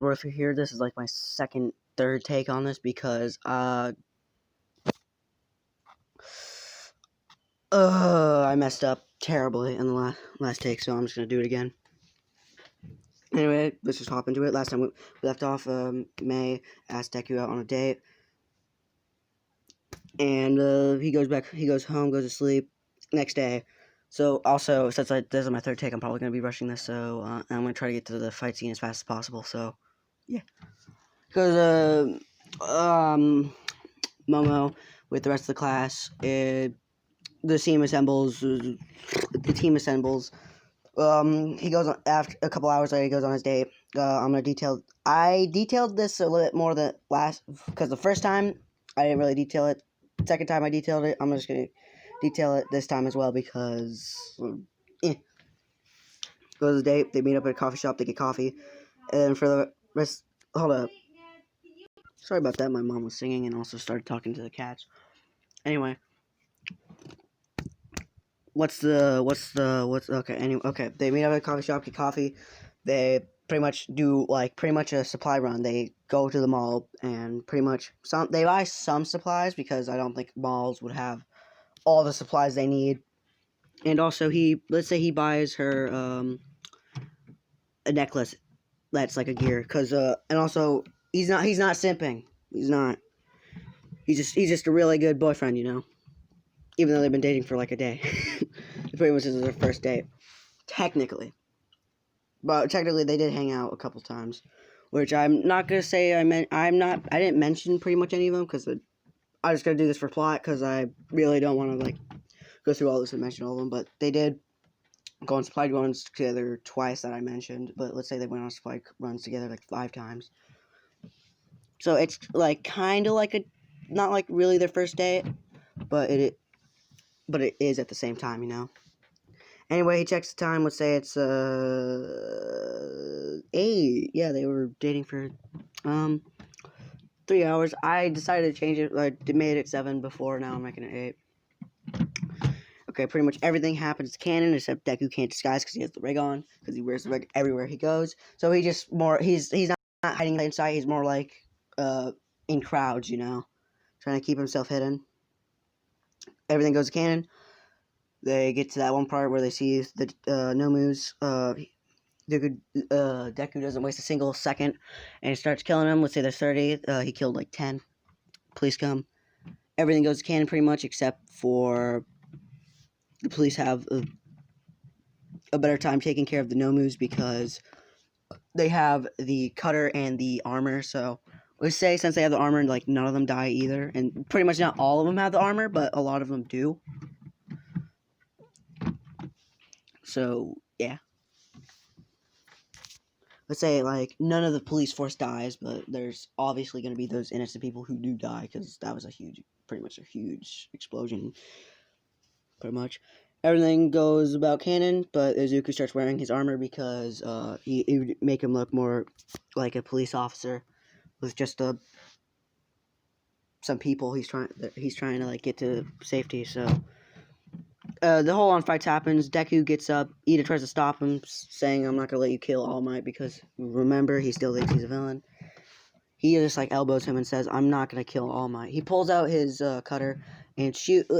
If you hear this is like my third take on this because I messed up terribly in the last take, so I'm just gonna do it again. Anyway, let's just hop into it. Last time we left off, May asked Deku out on a date, and he goes home, goes to sleep. Next day, so also since this is my third take, I'm probably gonna be rushing this, so I'm gonna try to get to the fight scene as fast as possible. So yeah, because Momo with the rest of the class, the team assembles. He goes on after a couple hours later. He goes on his date. I detailed this a little bit more than last because the first time I didn't really detail it. Second time I detailed it. I'm just gonna detail it this time as well because goes on a date. They meet up at a coffee shop. They get coffee, and for the rest, hold up. Sorry about that. My mom was singing and also started talking to the cats. Anyway, okay, they meet up at a coffee shop, get coffee. They pretty much do pretty much a supply run. They go to the mall and pretty much they buy some supplies because I don't think malls would have all the supplies they need. And also let's say he buys her a necklace that's like a gear and also he's not simping. He's just a really good boyfriend, even though they've been dating for like a day. It pretty much is their first date, technically. But technically, they did hang out a couple times, which I'm not gonna say I didn't mention pretty much any of them because I was gonna do this for plot because I really don't want to go through all this and mention all of them. But they did go on supply runs together twice that I mentioned. But let's say they went on supply runs together 5 times. So it's kind of not really their first date, but it is at the same time. Anyway, he checks the time. Let's say it's 8. Yeah, they were dating for 3 hours. I decided to change it. I made it 7 before. Now I'm making it 8. Okay, pretty much everything happens canon except Deku can't disguise because he has the rig on because he wears the rig everywhere he goes. So he's not hiding inside. He's more in crowds, trying to keep himself hidden. Everything goes to canon. They get to that one part where they see the Nomus. Deku doesn't waste a single second and he starts killing them. Let's say there's 30. He killed 10. Police come. Everything goes to canon pretty much except for the police have a better time taking care of the Nomus because they have the cutter and the armor. So let's say since they have the armor, none of them die either. And pretty much not all of them have the armor, but a lot of them do. So, yeah. Let's say none of the police force dies, but there's obviously going to be those innocent people who do die because that was pretty much a huge explosion. Pretty much everything goes about canon, but Izuku starts wearing his armor because he would make him look more like a police officer with just some people he's trying to get to safety. So the whole on fights happens. Deku gets up. Ida tries to stop him, saying, "I'm not gonna let you kill All Might," because remember, he still thinks he's a villain. He just elbows him and says, "I'm not gonna kill All Might." He pulls out his cutter and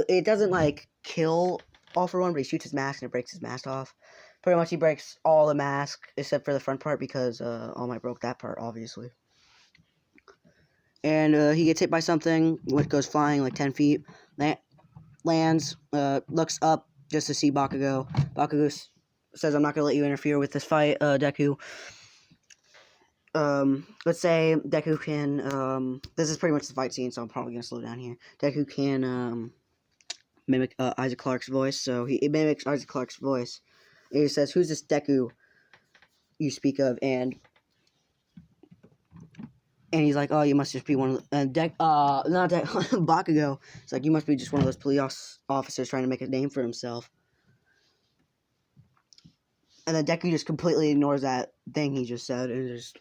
it doesn't kill All for One, but he shoots his mask and it breaks his mask off. Pretty much, he breaks all the mask except for the front part because All Might broke that part, obviously. And he gets hit by something, which goes flying 10 feet. Lands, looks up just to see Bakugo. Bakugo says, "I'm not gonna let you interfere with this fight, Deku." Let's say Deku can, this is pretty much the fight scene, so I'm probably gonna slow down here. Deku can, mimic, Isaac Clarke's voice, so he mimics Isaac Clarke's voice. And he says, "Who's this Deku you speak of?" And he's like, "Oh, you must just be one of the, not Bakugo. It's you must be just one of those police officers trying to make a name for himself." And then Deku just completely ignores that thing he just said and just,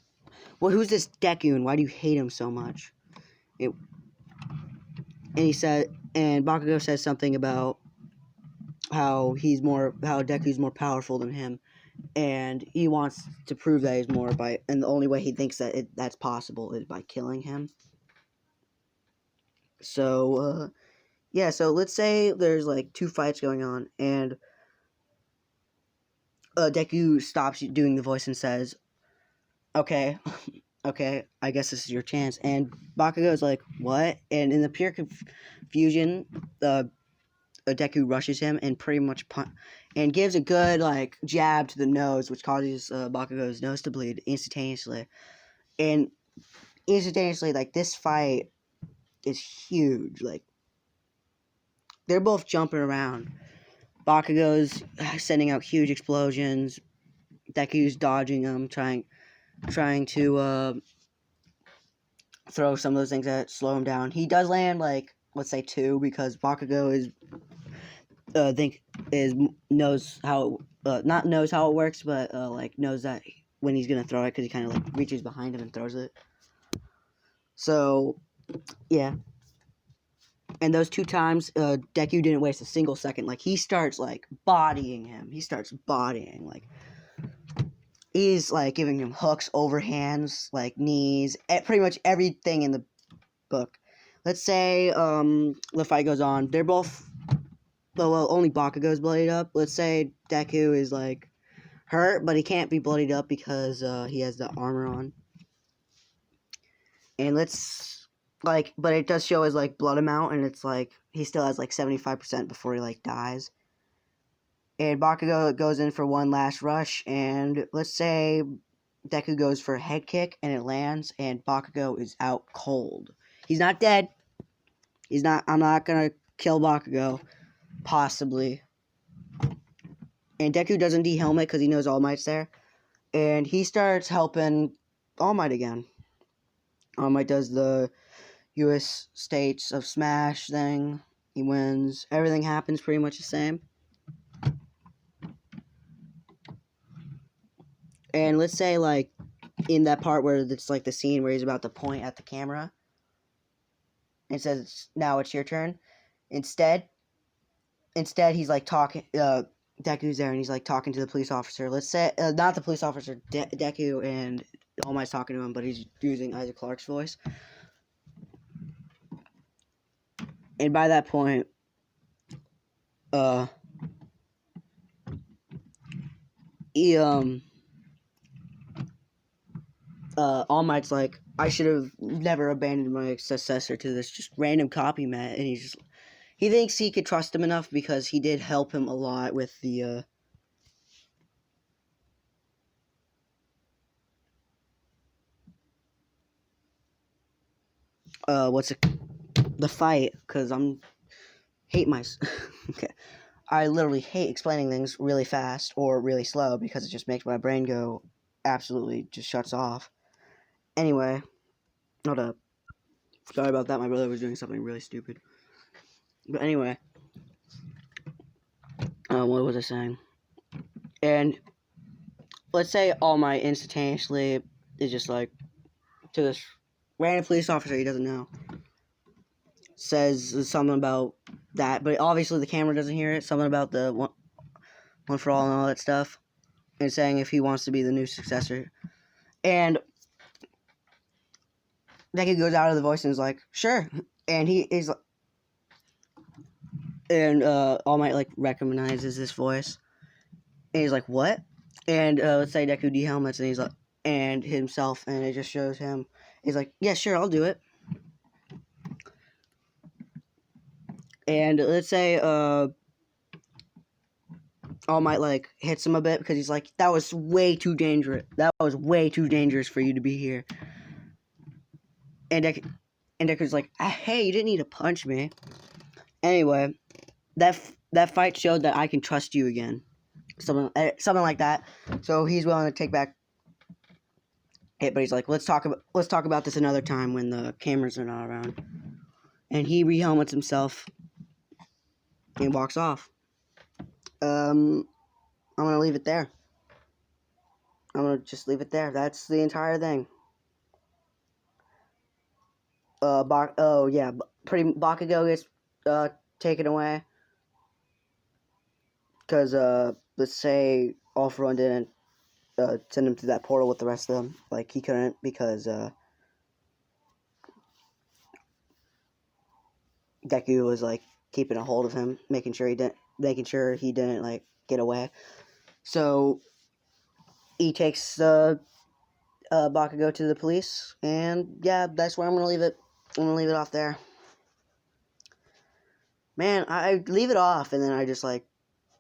"Well, who's this Deku and why do you hate him so much?" And Bakugo says something about how Deku's more powerful than him. and he wants to prove that he's more and the only way he thinks that that's possible is by killing him. So, yeah, so let's say there's like 2 fights going on, and Deku stops doing the voice and says, okay, okay, I guess this is your chance. And Bakugo is like, what? And in the pure confusion, Deku rushes him and pretty much and gives a good like jab to the nose, which causes Bakugo's nose to bleed instantaneously. And instantaneously, like, this fight is huge. Like, they're both jumping around. Bakugo's sending out huge explosions. Deku's dodging them, trying to throw some of those things that slow him down. He does land, like, let's say 2, because Bakugo knows how not knows how it works, but like knows that when he's gonna throw it, because he kind of like reaches behind him and throws it. So yeah, and those 2 times, Deku didn't waste a single second. Like, he starts like bodying him. He starts bodying, like, he's like giving him hooks, overhands, like knees, pretty much everything in the book. Let's say the fight goes on. They're both only Bakugo's bloodied up. Let's say Deku is like hurt, but he can't be bloodied up because he has the armor on. And but it does show his like blood amount, and it's like he still has like 75% before he like dies. And Bakugo goes in for one last rush, and let's say Deku goes for a head kick, and it lands, and Bakugo is out cold. He's not dead. I'm not gonna kill Bakugo. Possibly. And Deku doesn't de-helmet because he knows All Might's there. And he starts helping All Might again. All Might does the US States of Smash thing. He wins. Everything happens pretty much the same. And let's say, like, in that part where it's like the scene where he's about to point at the camera, and says, now it's your turn. Instead he's like talking, Deku's there, and he's like talking to the police officer. Let's say, not the police officer, Deku, and All Might's talking to him, but he's using Isaac Clarke's voice. And by that point, All Might's like, I should have never abandoned my successor to this just random copy Matt, and he thinks he could trust him enough because he did help him a lot with the the fight, because hate my okay. I literally hate explaining things really fast or really slow because it just makes my brain go absolutely just shuts off. Anyway, hold up. Sorry about that. My brother was doing something really stupid. But anyway, what was I saying? And let's say All Might instantaneously is just like, to this random police officer he doesn't know, says something about that, but obviously the camera doesn't hear it. Something about the one for all and all that stuff, and saying if he wants to be the new successor. And Deku goes out of the voice and is like, sure. And he is like, and All Might like recognizes this voice, and he's like, what? And let's say Deku de-helmets, and he's like, and himself, and it just shows him. He's like, yeah, sure, I'll do it. And let's say All Might like hits him a bit because he's like, that was way too dangerous. That was way too dangerous for you to be here. And Deku's like, hey, you didn't need to punch me. Anyway, that fight showed that I can trust you again. Something like that. So he's willing to take back it, but he's like, let's talk about this another time when the cameras are not around. And he re-helmets himself and walks off. I'm gonna leave it there. I'm gonna just leave it there. That's the entire thing. Bakugo gets taken away because let's say All for One didn't send him to that portal with the rest of them. Like, he couldn't because Deku was like keeping a hold of him, making sure he didn't like get away. So he takes Bakugo to the police, and yeah, that's where I'm gonna leave it. I'm gonna leave it off there. Man, I leave it off, and then I just like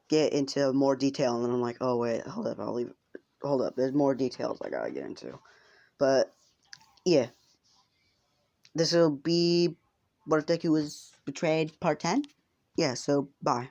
get into more detail, and then I'm like, oh wait, hold up, hold up. There's more details I gotta get into. But yeah, this will be What If Deku Was Betrayed Part 10. Yeah, so bye.